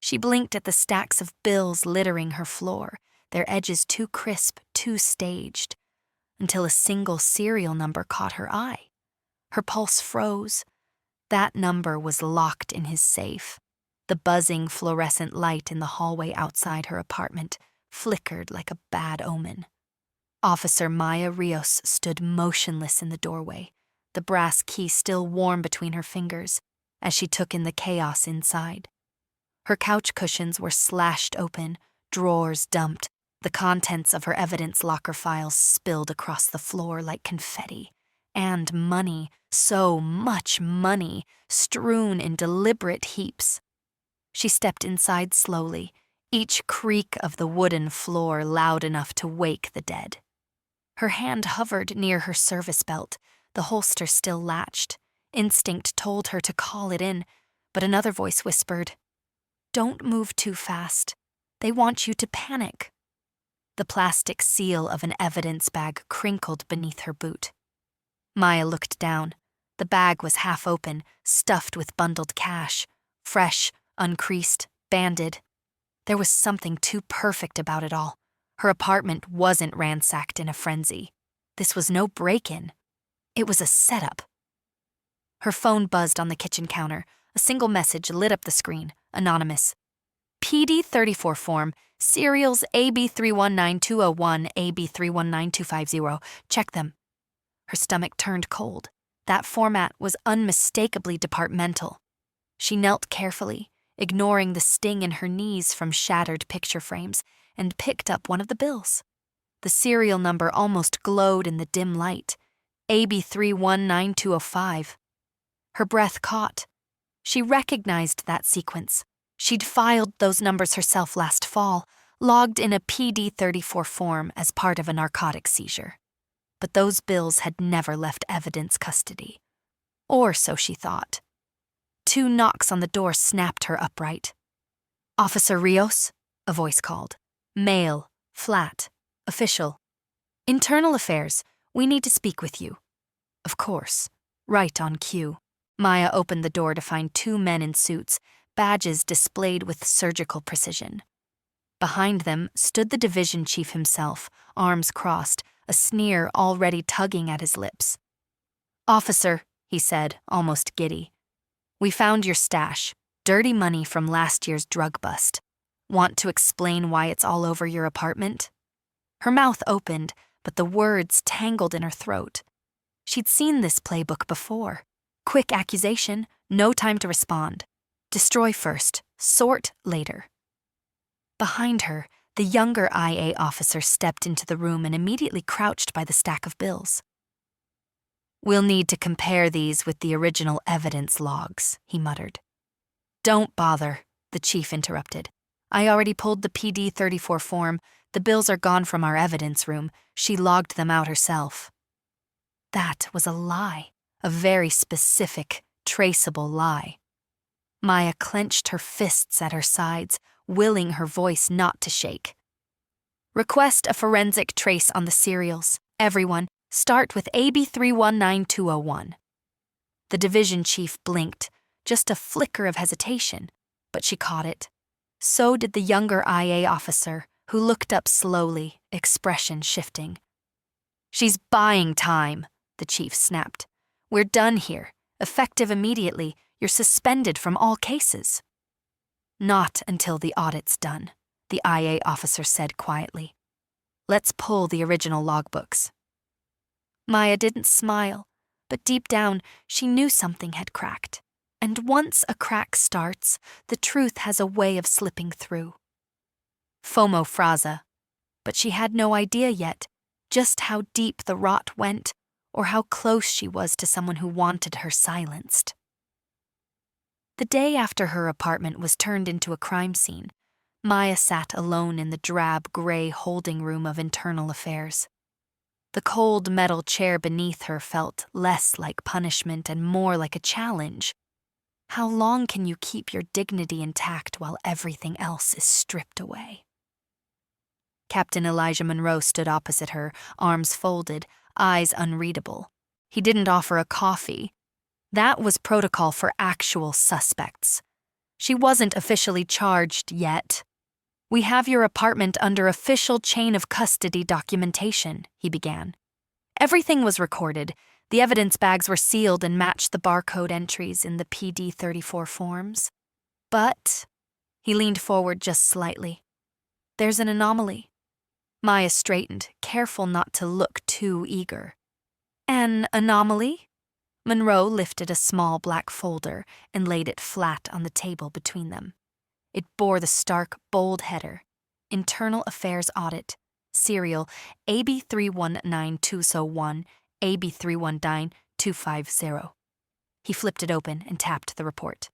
She blinked at the stacks of bills littering her floor, their edges too crisp, too staged, until a single serial number caught her eye. Her pulse froze. That number was locked in his safe. The buzzing fluorescent light in the hallway outside her apartment flickered like a bad omen. Officer Maya Rios stood motionless in the doorway, the brass key still warm between her fingers as she took in the chaos inside. Her couch cushions were slashed open, drawers dumped, the contents of her evidence locker files spilled across the floor like confetti, and money, so much money, strewn in deliberate heaps. She stepped inside slowly, each creak of the wooden floor loud enough to wake the dead. Her hand hovered near her service belt, the holster still latched. Instinct told her to call it in, but another voice whispered, "Don't move too fast. They want you to panic." The plastic seal of an evidence bag crinkled beneath her boot. Maya looked down. The bag was half open, stuffed with bundled cash, fresh, uncreased, banded. There was something too perfect about it all. Her apartment wasn't ransacked in a frenzy. This was no break-in. It was a setup. Her phone buzzed on the kitchen counter. A single message lit up the screen, anonymous. PD-34 form, serials AB319201, AB319250. Check them. Her stomach turned cold. That format was unmistakably departmental. She knelt carefully, ignoring the sting in her knees from shattered picture frames, and picked up one of the bills. The serial number almost glowed in the dim light. AB319205. Her breath caught. She recognized that sequence. She'd filed those numbers herself last fall, logged in a PD-34 form as part of a narcotic seizure. But those bills had never left evidence custody. Or so she thought. 2 knocks on the door snapped her upright. "Officer Rios?" a voice called. Male, flat, official. "Internal Affairs, we need to speak with you." Of course, right on cue. Maya opened the door to find 2 men in suits, badges displayed with surgical precision. Behind them stood the division chief himself, arms crossed, a sneer already tugging at his lips. "Officer," he said, almost giddy, "we found your stash, dirty money from last year's drug bust. Want to explain why it's all over your apartment?" Her mouth opened, but the words tangled in her throat. She'd seen this playbook before. Quick accusation, no time to respond. Destroy first, sort later. Behind her, the younger IA officer stepped into the room and immediately crouched by the stack of bills. "We'll need to compare these with the original evidence logs," he muttered. "Don't bother," the chief interrupted. "I already pulled the PD-34 form. The bills are gone from our evidence room. She logged them out herself." That was a lie, a very specific, traceable lie. Maya clenched her fists at her sides, willing her voice not to shake. "Request a forensic trace on the serials. Everyone, start with AB319201. The division chief blinked, just a flicker of hesitation, but she caught it. So did the younger IA officer, who looked up slowly, expression shifting. "She's buying time," the chief snapped. "We're done here. Effective immediately. You're suspended from all cases." "Not until the audit's done," the IA officer said quietly. "Let's pull the original logbooks." Maya didn't smile, but deep down she knew something had cracked. And once a crack starts, the truth has a way of slipping through. FOMO fraza, but she had no idea yet just how deep the rot went or how close she was to someone who wanted her silenced. The day after her apartment was turned into a crime scene, Maya sat alone in the drab gray holding room of Internal Affairs. The cold metal chair beneath her felt less like punishment and more like a challenge. How long can you keep your dignity intact while everything else is stripped away? Captain Elijah Monroe stood opposite her, arms folded, eyes unreadable. He didn't offer a coffee. That was protocol for actual suspects. She wasn't officially charged yet. "We have your apartment under official chain of custody documentation," he began. Everything was recorded. The evidence bags were sealed and matched the barcode entries in the PD-34 forms. But he leaned forward just slightly. "There's an anomaly." Maya straightened, careful not to look too eager. "An anomaly?" Monroe lifted a small black folder and laid it flat on the table between them. It bore the stark, bold header, Internal Affairs Audit, serial AB319201, AB319250. He flipped it open and tapped the report.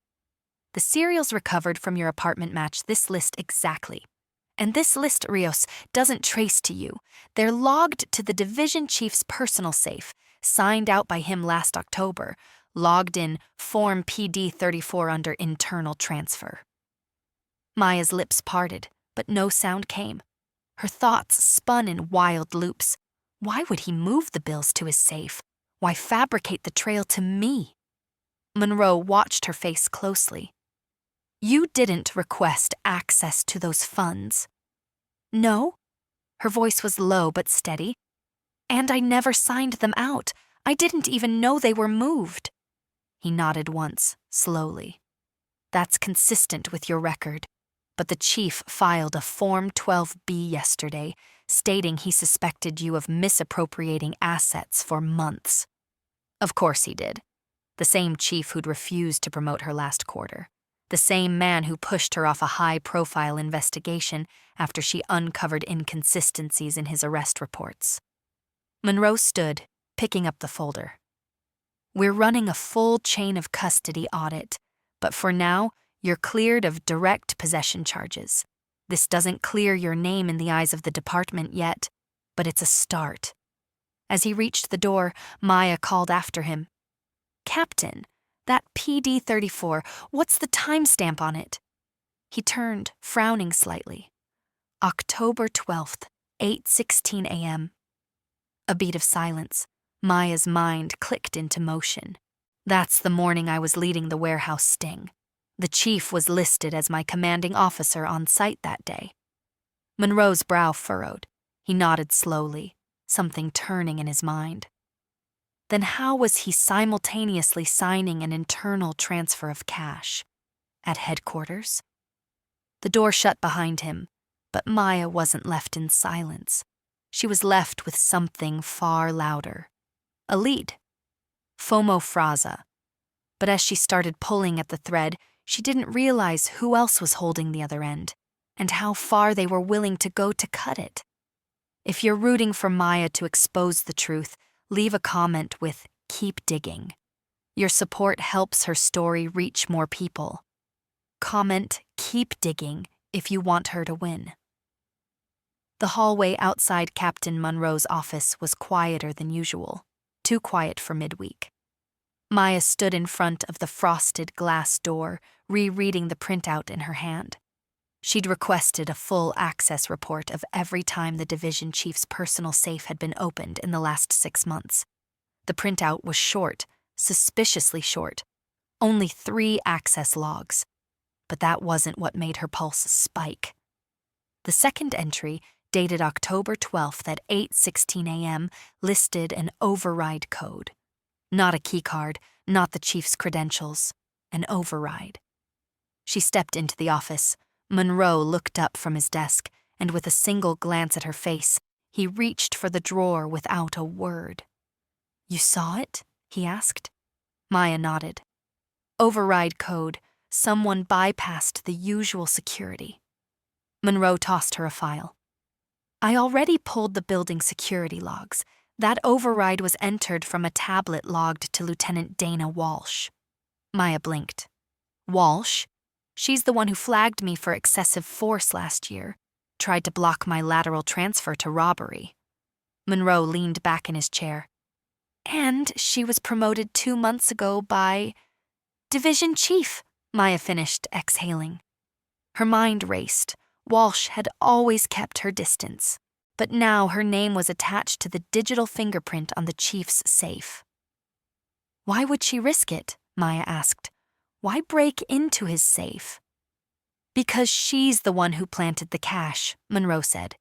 "The serials recovered from your apartment match this list exactly. And this list, Rios, doesn't trace to you. They're logged to the division chief's personal safe, signed out by him last October, logged in Form PD-34 under internal transfer." Maya's lips parted, but no sound came. Her thoughts spun in wild loops. Why would he move the bills to his safe? Why fabricate the trail to me? Monroe watched her face closely. "You didn't request access to those funds." "No." Her voice was low but steady. "And I never signed them out. I didn't even know they were moved." He nodded once, slowly. "That's consistent with your record. But the chief filed a Form 12B yesterday, stating he suspected you of misappropriating assets for months." Of course he did. The same chief who'd refused to promote her last quarter. The same man who pushed her off a high-profile investigation after she uncovered inconsistencies in his arrest reports. Monroe stood, picking up the folder. "We're running a full chain of custody audit, but for now, you're cleared of direct possession charges. This doesn't clear your name in the eyes of the department yet, but it's a start." As he reached the door, Maya called after him. "Captain, that PD-34, what's the timestamp on it?" He turned, frowning slightly. "October 12th, 8:16 a.m. A beat of silence. Maya's mind clicked into motion. "That's the morning I was leading the warehouse sting. The chief was listed as my commanding officer on site that day." Monroe's brow furrowed. He nodded slowly, something turning in his mind. Then how was he simultaneously signing an internal transfer of cash? At headquarters? The door shut behind him, but Maya wasn't left in silence. She was left with something far louder. A lead. Fomo Fraza. But as she started pulling at the thread, she didn't realize who else was holding the other end, and how far they were willing to go to cut it. If you're rooting for Maya to expose the truth, leave a comment with "Keep digging." Your support helps her story reach more people. Comment "Keep digging" if you want her to win. The hallway outside Captain Monroe's office was quieter than usual, too quiet for midweek. Maya stood in front of the frosted glass door, rereading the printout in her hand. She'd requested a full access report of every time the division chief's personal safe had been opened in the last 6 months. The printout was short, suspiciously short. Only 3 access logs. But that wasn't what made her pulse spike. The second entry, dated October 12th at 8:16 a.m., listed an override code. Not a keycard, not the chief's credentials. An override. She stepped into the office. Monroe looked up from his desk, and with a single glance at her face, he reached for the drawer without a word. "You saw it?" he asked. Maya nodded. Override code. Someone bypassed the usual security. Monroe tossed her a file. "I already pulled the building security logs. That override was entered from a tablet logged to Lieutenant Dana Walsh." Maya blinked. "Walsh? She's the one who flagged me for excessive force last year, tried to block my lateral transfer to robbery." Monroe leaned back in his chair. "And she was promoted 2 months ago by Division Chief," Maya finished, exhaling. Her mind raced. Walsh had always kept her distance, but now her name was attached to the digital fingerprint on the chief's safe. "Why would she risk it?" Maya asked. Why break into his safe? Because she's the one who planted the cash, Monroe said.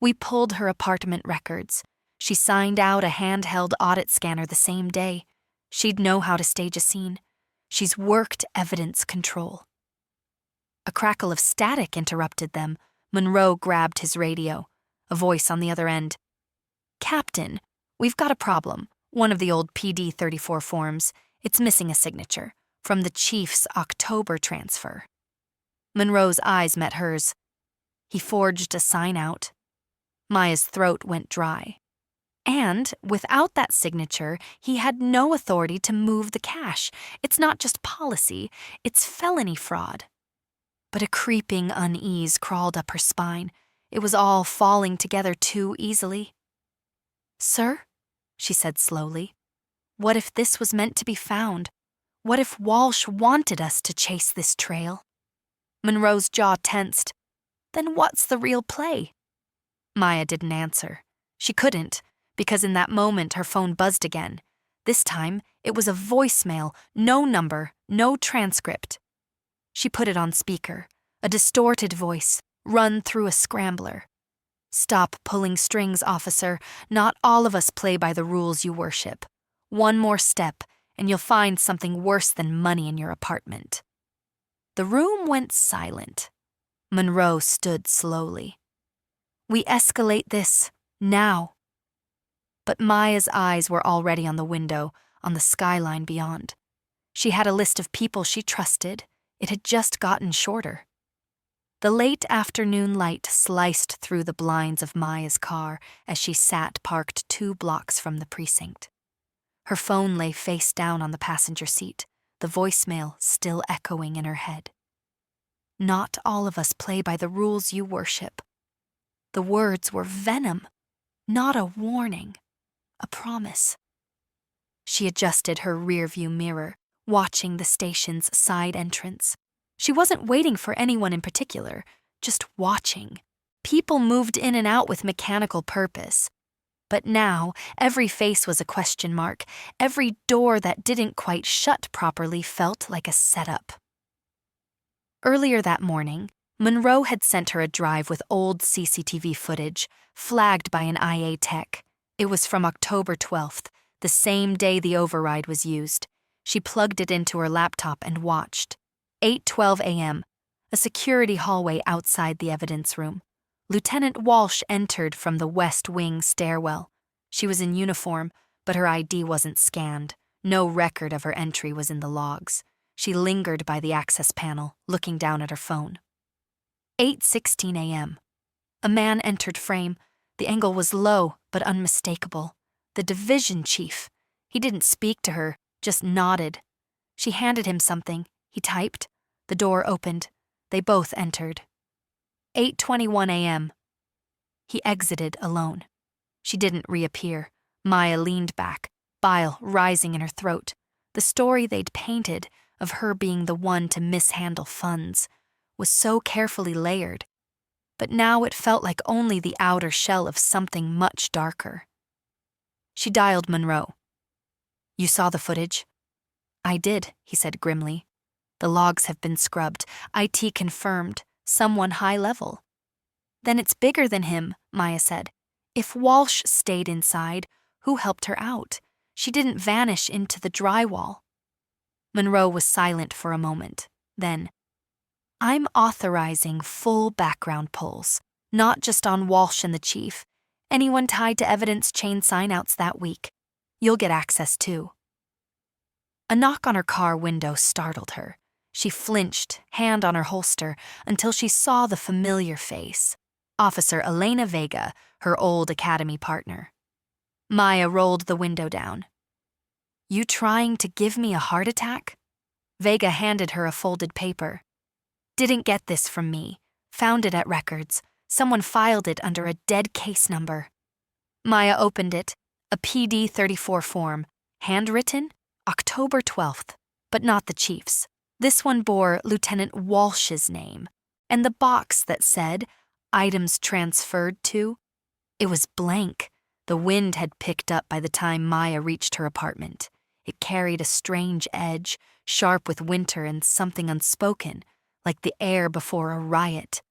We pulled her apartment records. She signed out a handheld audit scanner the same day. She'd know how to stage a scene. She's worked evidence control. A crackle of static interrupted them. Monroe grabbed his radio. A voice on the other end. Captain, we've got a problem. One of the old PD-34 forms. It's missing a signature from the chief's October transfer. Monroe's eyes met hers. He forged a sign out. Maya's throat went dry. And without that signature, he had no authority to move the cash. It's not just policy, it's felony fraud. But a creeping unease crawled up her spine. It was all falling together too easily. Sir, she said slowly, what if this was meant to be found? What if Walsh wanted us to chase this trail? Monroe's jaw tensed. Then what's the real play? Maya didn't answer. She couldn't, because in that moment her phone buzzed again. This time, it was a voicemail, no number, no transcript. She put it on speaker, a distorted voice, run through a scrambler. Stop pulling strings, officer. Not all of us play by the rules you worship. One more step, and you'll find something worse than money in your apartment. The room went silent. Monroe stood slowly. We escalate this, now. But Maya's eyes were already on the window, on the skyline beyond. She had a list of people she trusted. It had just gotten shorter. The late afternoon light sliced through the blinds of Maya's car as she sat parked 2 blocks from the precinct. Her phone lay face down on the passenger seat, the voicemail still echoing in her head. Not all of us play by the rules you worship. The words were venom, not a warning, a promise. She adjusted her rearview mirror, watching the station's side entrance. She wasn't waiting for anyone in particular, just watching. People moved in and out with mechanical purpose. But now, every face was a question mark. Every door that didn't quite shut properly felt like a setup. Earlier that morning, Monroe had sent her a drive with old CCTV footage, flagged by an IA tech. It was from October 12th, the same day the override was used. She plugged it into her laptop and watched. 8:12 a.m., a security hallway outside the evidence room. Lieutenant Walsh entered from the West Wing stairwell. She was in uniform, but her ID wasn't scanned. No record of her entry was in the logs. She lingered by the access panel, looking down at her phone. 8:16 a.m. A man entered frame. The angle was low, but unmistakable. The division chief. He didn't speak to her, just nodded. She handed him something. He typed. The door opened. They both entered. 8:21 a.m. He exited alone. She didn't reappear. Maya leaned back, bile rising in her throat. The story they'd painted, of her being the one to mishandle funds, was so carefully layered. But now it felt like only the outer shell of something much darker. She dialed Monroe. You saw the footage? I did, he said grimly. The logs have been scrubbed. IT confirmed. Someone high level. Then it's bigger than him, Maya said. If Walsh stayed inside, who helped her out? She didn't vanish into the drywall. Monroe was silent for a moment. Then, I'm authorizing full background pulls, not just on Walsh and the chief. Anyone tied to evidence chain signouts that week. You'll get access too. A knock on her car window startled her. She flinched, hand on her holster, until she saw the familiar face. Officer Elena Vega, her old academy partner. Maya rolled the window down. You trying to give me a heart attack? Vega handed her a folded paper. Didn't get this from me. Found it at records. Someone filed it under a dead case number. Maya opened it. A PD-34 form. Handwritten? October 12th. But not the chief's. This one bore Lieutenant Walsh's name. And the box that said, items transferred to? It was blank. The wind had picked up by the time Maya reached her apartment. It carried a strange edge, sharp with winter and something unspoken, like the air before a riot.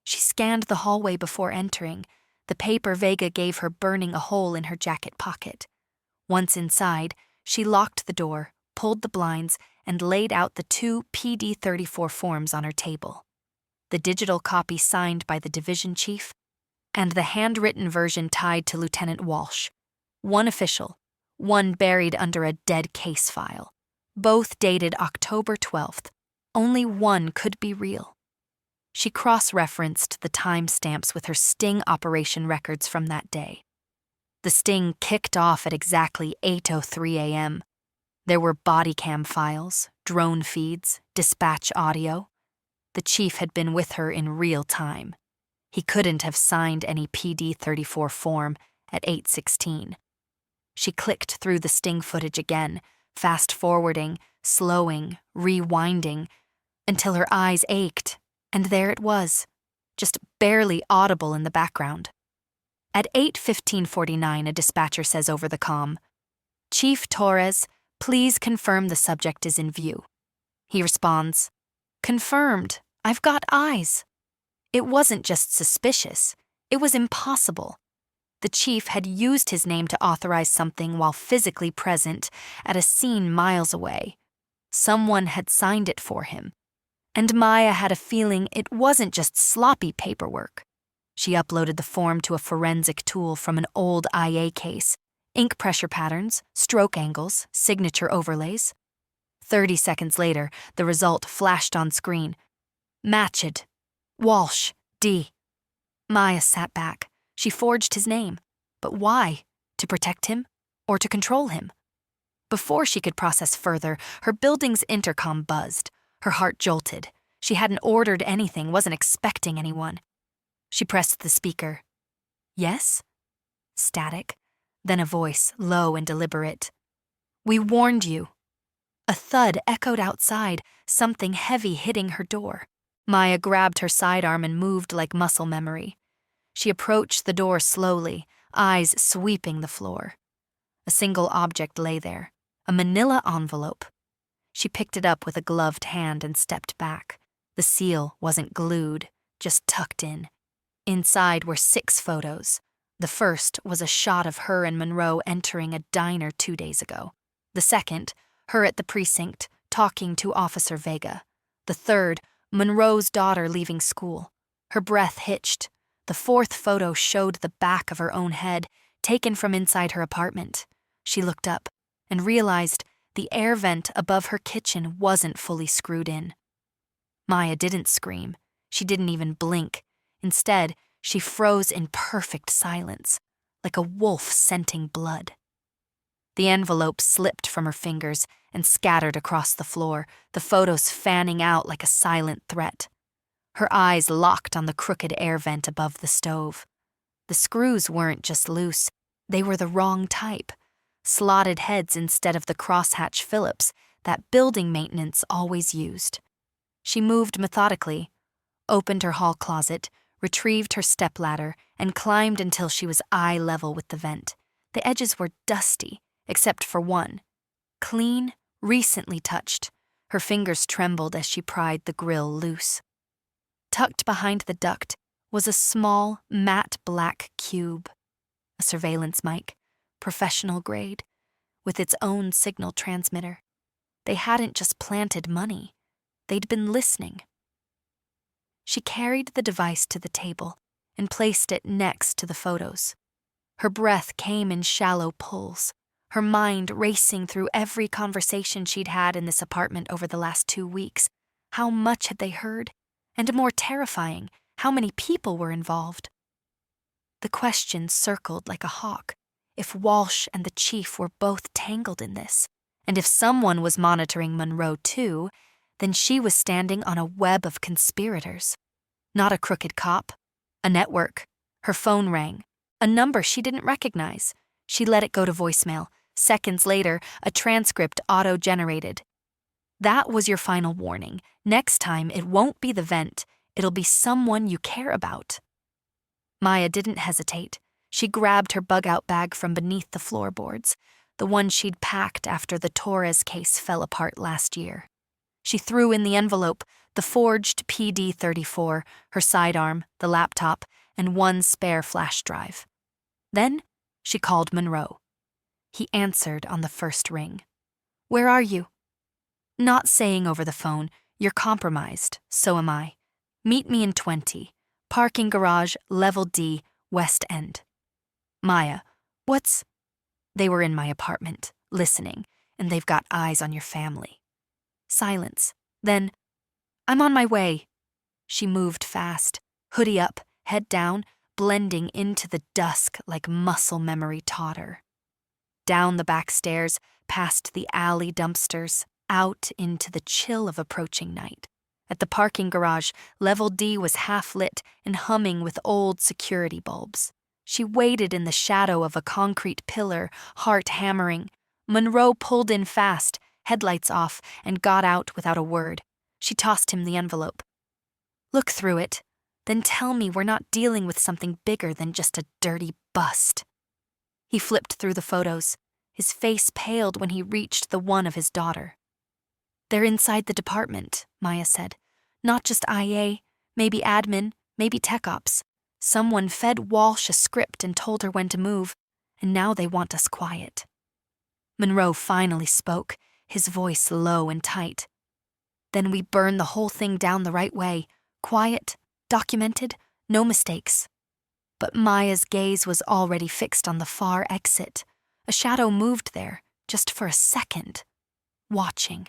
She scanned the hallway before entering, the paper Vega gave her burning a hole in her jacket pocket. Once inside, she locked the door, pulled the blinds, and laid out the 2 PD-34 forms on her table. The digital copy signed by the division chief, and the handwritten version tied to Lieutenant Walsh. One official, one buried under a dead case file. Both dated October 12th. Only one could be real. She cross-referenced the timestamps with her sting operation records from that day. The sting kicked off at exactly 8:03 a.m. There were body cam files, drone feeds, dispatch audio. The chief had been with her in real time. He couldn't have signed any PD-34 form at 8:16. She clicked through the sting footage again, fast-forwarding, slowing, rewinding, until her eyes ached, and there it was, just barely audible in the background. At 8:15:49, a dispatcher says over the comm, "Chief Torres, please confirm the subject is in view." He responds, "Confirmed. I've got eyes." It wasn't just suspicious, it was impossible. The chief had used his name to authorize something while physically present at a scene miles away. Someone had signed it for him. And Maya had a feeling it wasn't just sloppy paperwork. She uploaded the form to a forensic tool from an old IA case, ink pressure patterns, stroke angles, signature overlays. 30 seconds later, the result flashed on screen. Matched. Walsh, D. Maya sat back. She forged his name. But why? To protect him? Or to control him? Before she could process further, her building's intercom buzzed. Her heart jolted. She hadn't ordered anything, wasn't expecting anyone. She pressed the speaker. Yes? Static. Then a voice, low and deliberate. "We warned you." A thud echoed outside, something heavy hitting her door. Maya grabbed her sidearm and moved like muscle memory. She approached the door slowly, eyes sweeping the floor. A single object lay there, a manila envelope. She picked it up with a gloved hand and stepped back. The seal wasn't glued, just tucked in. Inside were 6 photos. The first was a shot of her and Monroe entering a diner 2 days ago. The second, her at the precinct, talking to Officer Vega. The third, Monroe's daughter leaving school. Her breath hitched. The fourth photo showed the back of her own head, taken from inside her apartment. She looked up and realized the air vent above her kitchen wasn't fully screwed in. Maya didn't scream. She didn't even blink. Instead, she froze in perfect silence, like a wolf scenting blood. The envelope slipped from her fingers and scattered across the floor, the photos fanning out like a silent threat. Her eyes locked on the crooked air vent above the stove. The screws weren't just loose, they were the wrong type. Slotted heads instead of the crosshatch Phillips that building maintenance always used. She moved methodically, opened her hall closet, retrieved her stepladder, and climbed until she was eye level with the vent. The edges were dusty, except for one. Clean, recently touched. Her fingers trembled as she pried the grill loose. Tucked behind the duct was a small, matte black cube. A surveillance mic, professional grade, with its own signal transmitter. They hadn't just planted money. They'd been listening. She carried the device to the table and placed it next to the photos. Her breath came in shallow pulls, her mind racing through every conversation she'd had in this apartment over the last 2 weeks. How much had they heard? And more terrifying, how many people were involved? The question circled like a hawk. If Walsh and the chief were both tangled in this, and if someone was monitoring Monroe too, then she was standing on a web of conspirators. Not a crooked cop, a network. Her phone rang, a number she didn't recognize. She let it go to voicemail. Seconds later, a transcript auto-generated. That was your final warning. Next time, it won't be the vent. It'll be someone you care about. Maya didn't hesitate. She grabbed her bug-out bag from beneath the floorboards. the one she'd packed after the Torres case fell apart last year. She threw in the envelope, the forged PD-34, her sidearm, the laptop, and one spare flash drive. Then she called Monroe. He answered on the first ring. "Where are you?" Not saying over the phone, "You're compromised, so am I. Meet me in 20. Parking garage, level D, West End." "Maya, what's—" "They were in my apartment, listening, and they've got eyes on your family." Silence. Then, "I'm on my way." She moved fast, hoodie up, head down, blending into the dusk like muscle memory taught her. Down the back stairs, past the alley dumpsters, out into the chill of approaching night. At the parking garage, level D was half-lit and humming with old security bulbs. She waited in the shadow of a concrete pillar, heart hammering. Monroe pulled in fast, headlights off, and got out without a word. She tossed him the envelope. "Look through it, then tell me we're not dealing with something bigger than just a dirty bust." He flipped through the photos. His face paled when he reached the one of his daughter. "They're inside the department," Maya said. "Not just IA, maybe admin, maybe tech ops. Someone fed Walsh a script and told her when to move, and now they want us quiet." Monroe finally spoke, his voice low and tight. "Then we burn the whole thing down the right way. Quiet, documented, no mistakes." But Maya's gaze was already fixed on the far exit. A shadow moved there, just for a second, watching.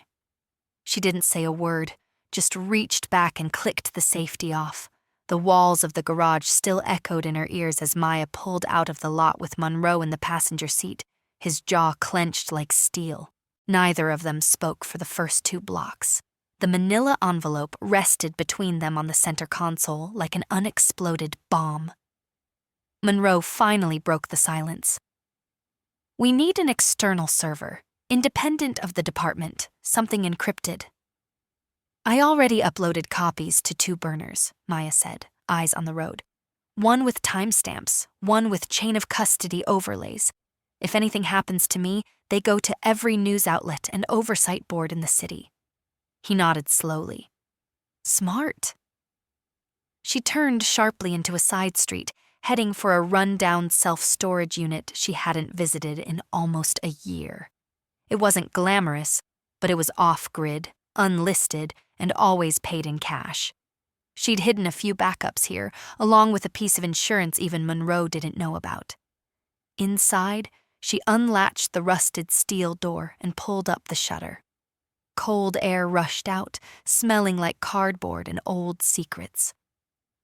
She didn't say a word, just reached back and clicked the safety off. The walls of the garage still echoed in her ears as Maya pulled out of the lot with Monroe in the passenger seat, his jaw clenched like steel. Neither of them spoke for the first 2 blocks. The manila envelope rested between them on the center console like an unexploded bomb. Monroe finally broke the silence. "We need an external server, independent of the department, something encrypted." "I already uploaded copies to 2 burners," Maya said, eyes on the road. "One with timestamps, one with chain of custody overlays. If anything happens to me, they go to every news outlet and oversight board in the city." He nodded slowly. "Smart." She turned sharply into a side street, heading for a run-down self-storage unit she hadn't visited in almost a year. It wasn't glamorous, but it was off-grid, unlisted, and always paid in cash. She'd hidden a few backups here, along with a piece of insurance even Monroe didn't know about. Inside, she unlatched the rusted steel door and pulled up the shutter. Cold air rushed out, smelling like cardboard and old secrets.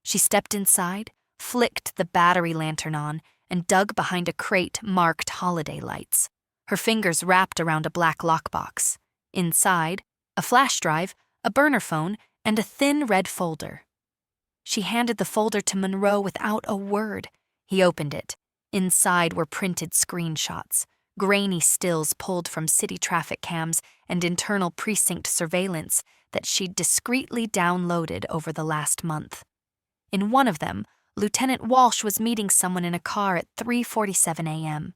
She stepped inside, flicked the battery lantern on, and dug behind a crate marked holiday lights. Her fingers wrapped around a black lockbox. Inside, a flash drive, a burner phone, and a thin red folder. She handed the folder to Monroe without a word. He opened it. Inside were printed screenshots, grainy stills pulled from city traffic cams and internal precinct surveillance that she'd discreetly downloaded over the last month. In one of them, Lieutenant Walsh was meeting someone in a car at 3:47 a.m.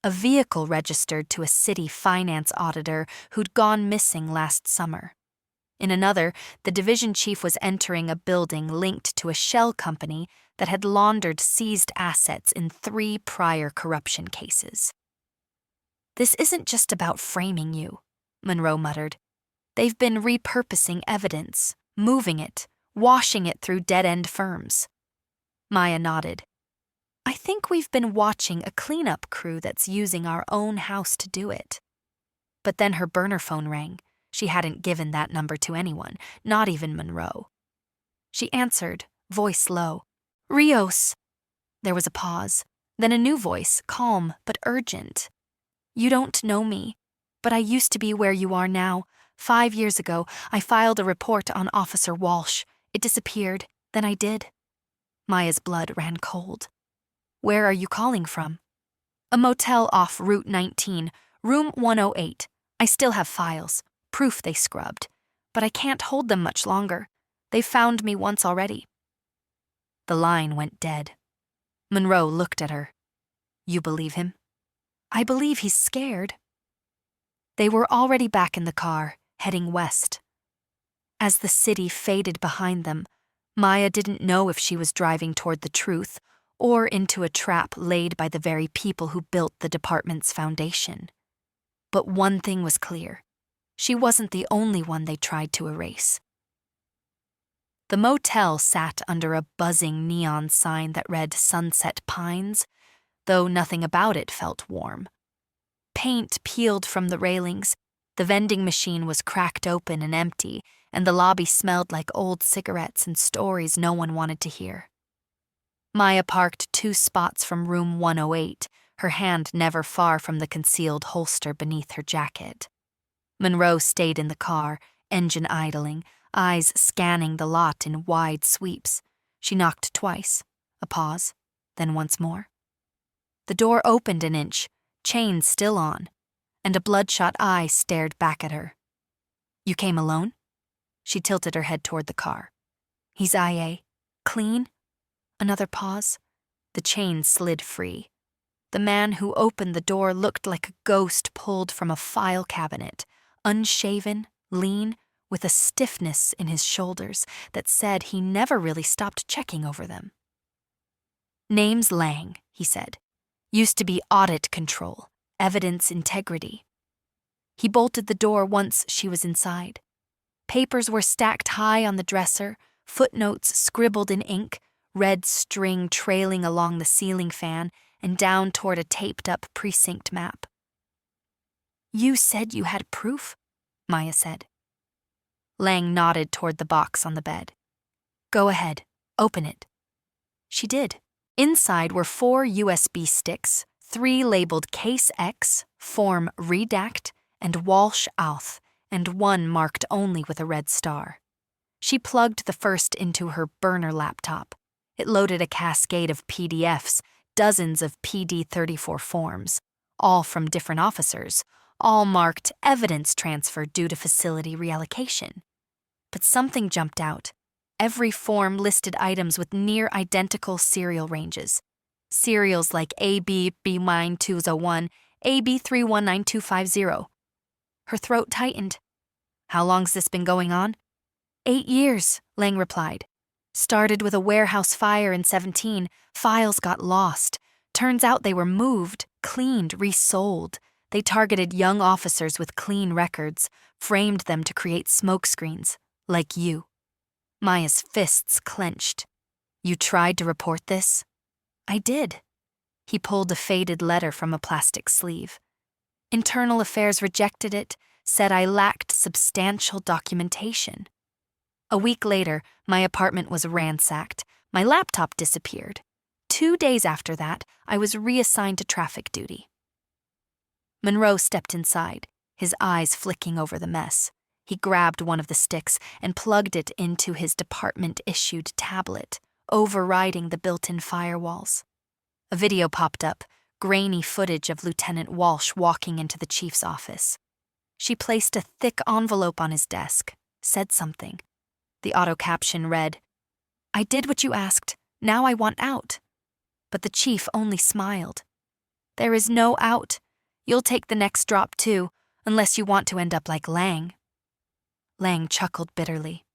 A vehicle registered to a city finance auditor who'd gone missing last summer. In another, the division chief was entering a building linked to a shell company that had laundered seized assets in 3 prior corruption cases. "This isn't just about framing you," Monroe muttered. "They've been repurposing evidence, moving it, washing it through dead-end firms." Maya nodded. "I think we've been watching a cleanup crew that's using our own house to do it." But then her burner phone rang. She hadn't given that number to anyone, not even Monroe. She answered, voice low. "Rios." There was a pause, then a new voice, calm but urgent. "You don't know me, but I used to be where you are now. 5 years ago, I filed a report on Officer Walsh. It disappeared, then I did." Maya's blood ran cold. "Where are you calling from?" "A motel off Route 19, room 108. I still have files, proof they scrubbed, but I can't hold them much longer. They found me once already." The line went dead. Monroe looked at her. "You believe him?" I believe he's scared. They were already back in the car, heading west. As the city faded behind them, Maya didn't know if she was driving toward the truth or into a trap laid by the very people who built the department's foundation. But one thing was clear. She wasn't the only one they tried to erase. The motel sat under a buzzing neon sign that read Sunset Pines, though nothing about it felt warm. Paint peeled from the railings, the vending machine was cracked open and empty, and the lobby smelled like old cigarettes and stories no one wanted to hear. Maya parked 2 spots from room 108, her hand never far from the concealed holster beneath her jacket. Monroe stayed in the car, engine idling, eyes scanning the lot in wide sweeps. She knocked twice, a pause, then once more. The door opened an inch, chain still on, and a bloodshot eye stared back at her. "You came alone?" She tilted her head toward the car. "He's IA. Clean?" Another pause. The chain slid free. The man who opened the door looked like a ghost pulled from a file cabinet, unshaven, lean, with a stiffness in his shoulders that said he never really stopped checking over them. "Name's Lang," he said. "Used to be audit control, evidence integrity." He bolted the door once she was inside. Papers were stacked high on the dresser, footnotes scribbled in ink, red string trailing along the ceiling fan and down toward a taped-up precinct map. "You said you had proof?" Maya said. Lang nodded toward the box on the bed. "Go ahead, open it." She did. Inside were 4 USB sticks, 3 labeled Case X, Form Redact, and Walsh Auth, and 1 marked only with a red star. She plugged the first into her burner laptop. It loaded a cascade of PDFs, dozens of PD-34 forms, all from different officers, all marked evidence transfer due to facility reallocation. But something jumped out. Every form listed items with near-identical serial ranges. Serials like AB-B9201, AB319250. Her throat tightened. "How long's this been going on?" 8 years, Lang replied. "Started with a warehouse fire in 17, files got lost. Turns out they were moved, cleaned, resold. They targeted young officers with clean records, framed them to create smokescreens, like you." Maya's fists clenched. "You tried to report this?" "I did." He pulled a faded letter from a plastic sleeve. "Internal Affairs rejected it, said I lacked substantial documentation." A week later, my apartment was ransacked. My laptop disappeared. 2 days after that, I was reassigned to traffic duty. Monroe stepped inside, his eyes flicking over the mess. He grabbed one of the sticks and plugged it into his department-issued tablet, overriding the built-in firewalls. A video popped up, grainy footage of Lieutenant Walsh walking into the chief's office. She placed a thick envelope on his desk, said something. The auto caption read, "I did what you asked. Now I want out." But the chief only smiled. "There is no out. You'll take the next drop too, unless you want to end up like Lang." Lang chuckled bitterly.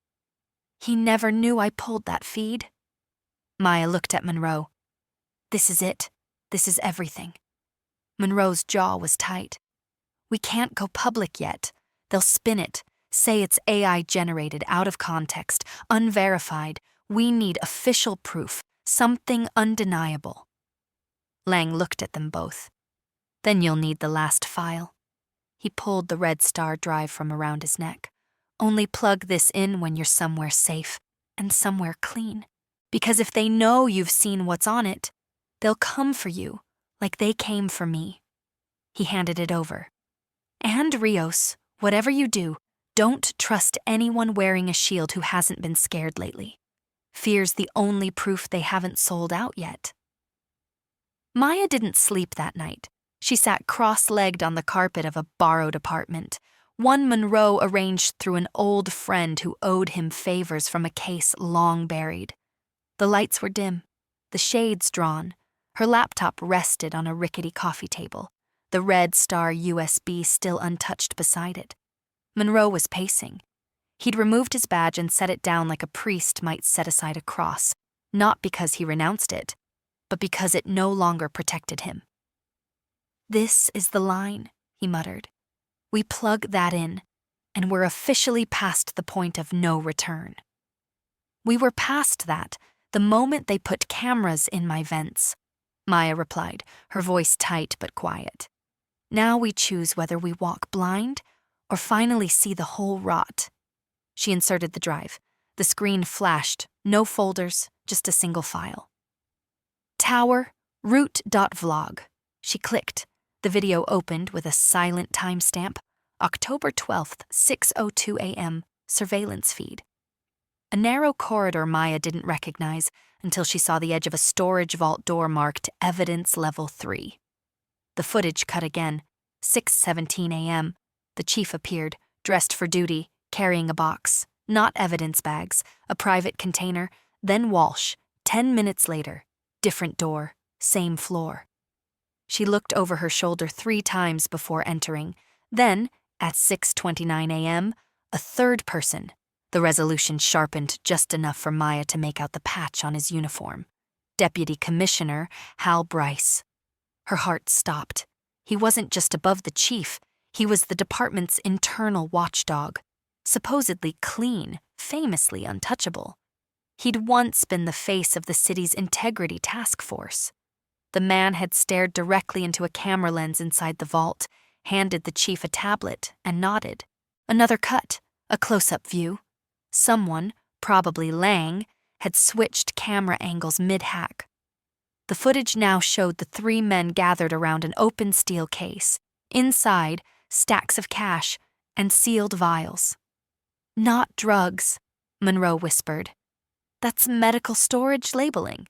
"He never knew I pulled that feed." Maya looked at Monroe. "This is it. This is everything." Monroe's jaw was tight. "We can't go public yet. They'll spin it, say it's AI-generated, out of context, unverified. We need official proof, something undeniable." Lang looked at them both. "Then you'll need the last file." He pulled the red star drive from around his neck. "Only plug this in when you're somewhere safe and somewhere clean. Because if they know you've seen what's on it, they'll come for you, like they came for me." He handed it over. "And Rios, whatever you do, don't trust anyone wearing a shield who hasn't been scared lately. Fear's the only proof they haven't sold out yet." Maya didn't sleep that night. She sat cross-legged on the carpet of a borrowed apartment, one Monroe arranged through an old friend who owed him favors from a case long buried. The lights were dim, the shades drawn. Her laptop rested on a rickety coffee table. the red star USB still untouched beside it. Monroe was pacing. He'd removed his badge and set it down like a priest might set aside a cross, not because he renounced it, but because it no longer protected him. "This is the line," he muttered. "We plug that in, and we're officially past the point of no return." "We were past that the moment they put cameras in my vents," Maya replied, her voice tight but quiet. "Now we choose whether we walk blind or finally see the whole rot." She inserted the drive. The screen flashed, no folders, just a single file. "Tower, root.vlog." She clicked. The video opened with a silent timestamp, October 12th, 6:02 a.m., surveillance feed. A narrow corridor Maya didn't recognize until she saw the edge of a storage vault door marked Evidence Level 3. The footage cut again, 6:17 a.m. The chief appeared, dressed for duty, carrying a box, not evidence bags, a private container, then Walsh, 10 minutes later, different door, same floor. She looked over her shoulder 3 times before entering. Then, at 6:29 a.m., a third person. The resolution sharpened just enough for Maya to make out the patch on his uniform. Deputy Commissioner Hal Bryce. Her heart stopped. He wasn't just above the chief. He was the department's internal watchdog. Supposedly clean, famously untouchable. He'd once been the face of the city's integrity task force. The man had stared directly into a camera lens inside the vault, handed the chief a tablet, and nodded. Another cut, a close-up view. Someone, probably Lang, had switched camera angles mid-hack. The footage now showed the 3 men gathered around an open steel case. Inside, stacks of cash and sealed vials. "Not drugs," Monroe whispered. "That's medical storage labeling."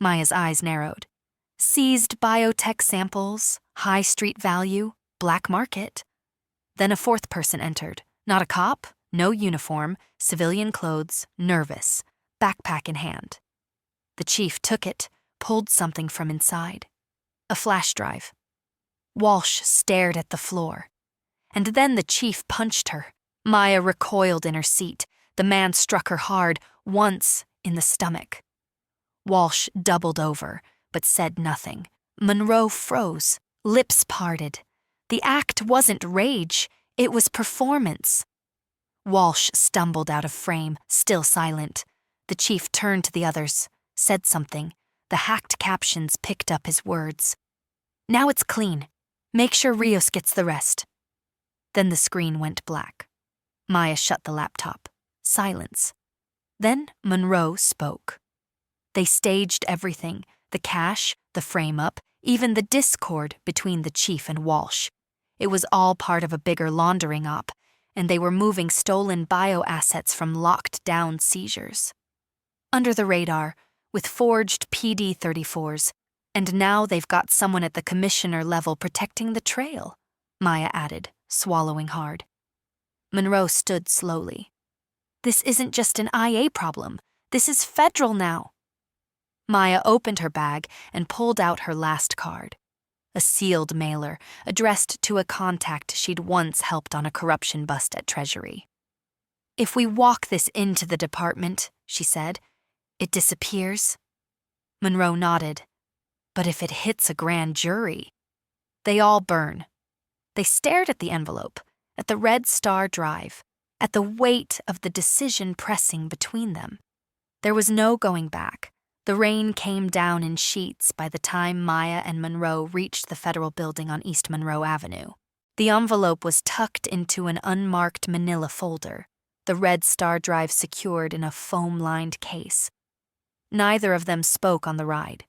Maya's eyes narrowed. "Seized biotech samples, high street value, black market." Then a 4th person entered. Not a cop, no uniform, civilian clothes, nervous, backpack in hand. The chief took it, pulled something from inside. A flash drive. Walsh stared at the floor. And then the chief punched her. Maya recoiled in her seat. The man struck her hard, once in the stomach. Walsh doubled over, but said nothing. Monroe froze, lips parted. The act wasn't rage, it was performance. Walsh stumbled out of frame, still silent. The chief turned to the others, said something. The hacked captions picked up his words. "Now it's clean. Make sure Rios gets the rest." Then the screen went black. Maya shut the laptop. Silence. Then Monroe spoke. They staged everything, the cash, the frame-up, even the discord between the chief and Walsh. It was all part of a bigger laundering op, and they were moving stolen bioassets from locked-down seizures. Under the radar, with forged PD-34s, and now they've got someone at the commissioner level protecting the trail, Maya added, swallowing hard. Monroe stood slowly. "This isn't just an IA problem. This is federal now." Maya opened her bag and pulled out her last card. A sealed mailer, addressed to a contact she'd once helped on a corruption bust at Treasury. "If we walk this into the department," she said, "it disappears." Monroe nodded. "But if it hits a grand jury?" "They all burn." They stared at the envelope, at the red star drive, at the weight of the decision pressing between them. There was no going back. The rain came down in sheets by the time Maya and Monroe reached the federal building on East Monroe Avenue. The envelope was tucked into an unmarked manila folder, the red star drive secured in a foam-lined case. Neither of them spoke on the ride.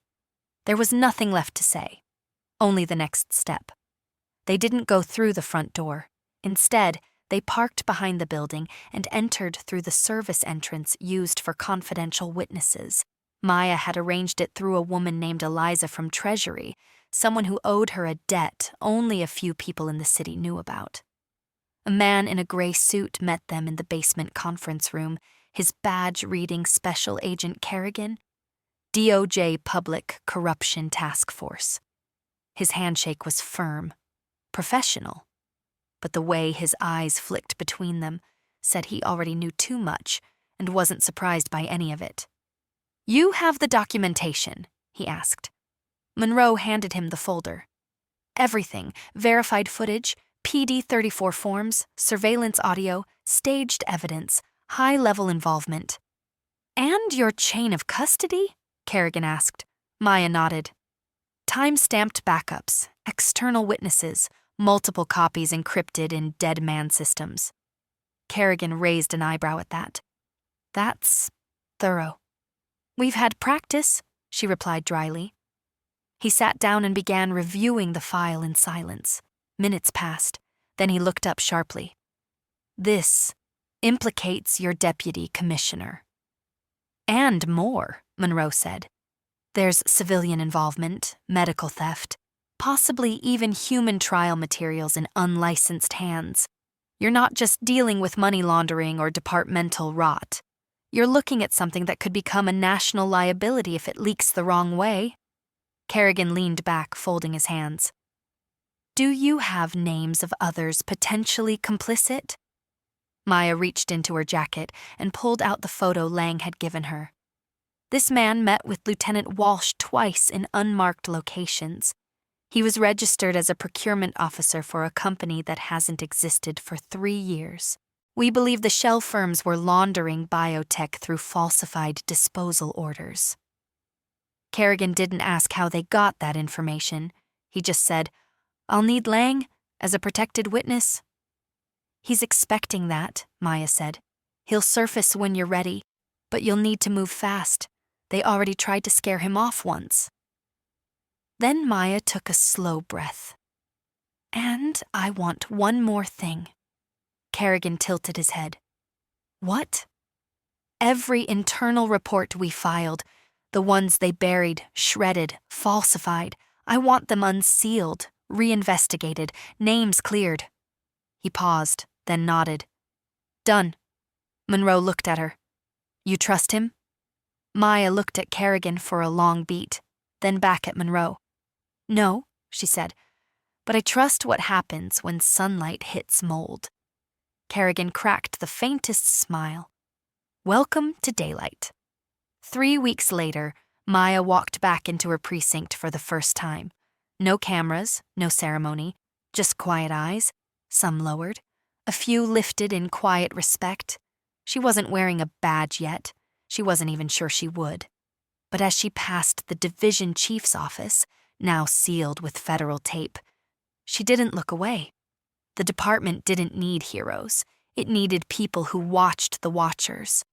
There was nothing left to say, only the next step. They didn't go through the front door. Instead, they parked behind the building and entered through the service entrance used for confidential witnesses. Maya had arranged it through a woman named Eliza from Treasury, someone who owed her a debt only a few people in the city knew about. A man in a gray suit met them in the basement conference room, his badge reading Special Agent Kerrigan, DOJ Public Corruption Task Force. His handshake was firm, professional, but the way his eyes flicked between them said he already knew too much and wasn't surprised by any of it. "You have the documentation?" he asked. Monroe handed him the folder. Everything: verified footage, PD-34 forms, surveillance audio, staged evidence, high-level involvement. "And your chain of custody?" Kerrigan asked. Maya nodded. "Time-stamped backups, external witnesses, multiple copies encrypted in dead man systems." Kerrigan raised an eyebrow at that. "That's thorough." "We've had practice," she replied dryly. He sat down and began reviewing the file in silence. Minutes passed. Then he looked up sharply. "This implicates your deputy commissioner." "And more," Monroe said. "There's civilian involvement, medical theft, possibly even human trial materials in unlicensed hands. You're not just dealing with money laundering or departmental rot. You're looking at something that could become a national liability if it leaks the wrong way." Kerrigan leaned back, folding his hands. "Do you have names of others potentially complicit?" Maya reached into her jacket and pulled out the photo Lang had given her. This man met with Lieutenant Walsh twice in unmarked locations. He was registered as a procurement officer for a company that hasn't existed for 3 years. "We believe the shell firms were laundering biotech through falsified disposal orders." Kerrigan didn't ask how they got that information. He just said, "I'll need Lang as a protected witness." "He's expecting that," Maya said. "He'll surface when you're ready, but you'll need to move fast. They already tried to scare him off once." Then Maya took a slow breath. "And I want one more thing." Kerrigan tilted his head. "What?" "Every internal report we filed, the ones they buried, shredded, falsified. I want them unsealed, reinvestigated, names cleared." He paused, then nodded. "Done." Monroe looked at her. "You trust him?" Maya looked at Kerrigan for a long beat, then back at Monroe. "No," she said, "but I trust what happens when sunlight hits mold." Kerrigan cracked the faintest smile. "Welcome to daylight." 3 weeks later, Maya walked back into her precinct for the first time. No cameras, no ceremony, just quiet eyes, some lowered, a few lifted in quiet respect. She wasn't wearing a badge yet. She wasn't even sure she would. But as she passed the division chief's office, now sealed with federal tape, she didn't look away. The department didn't need heroes. It needed people who watched the watchers.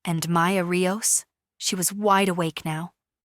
And Maya Rios, she was wide awake now,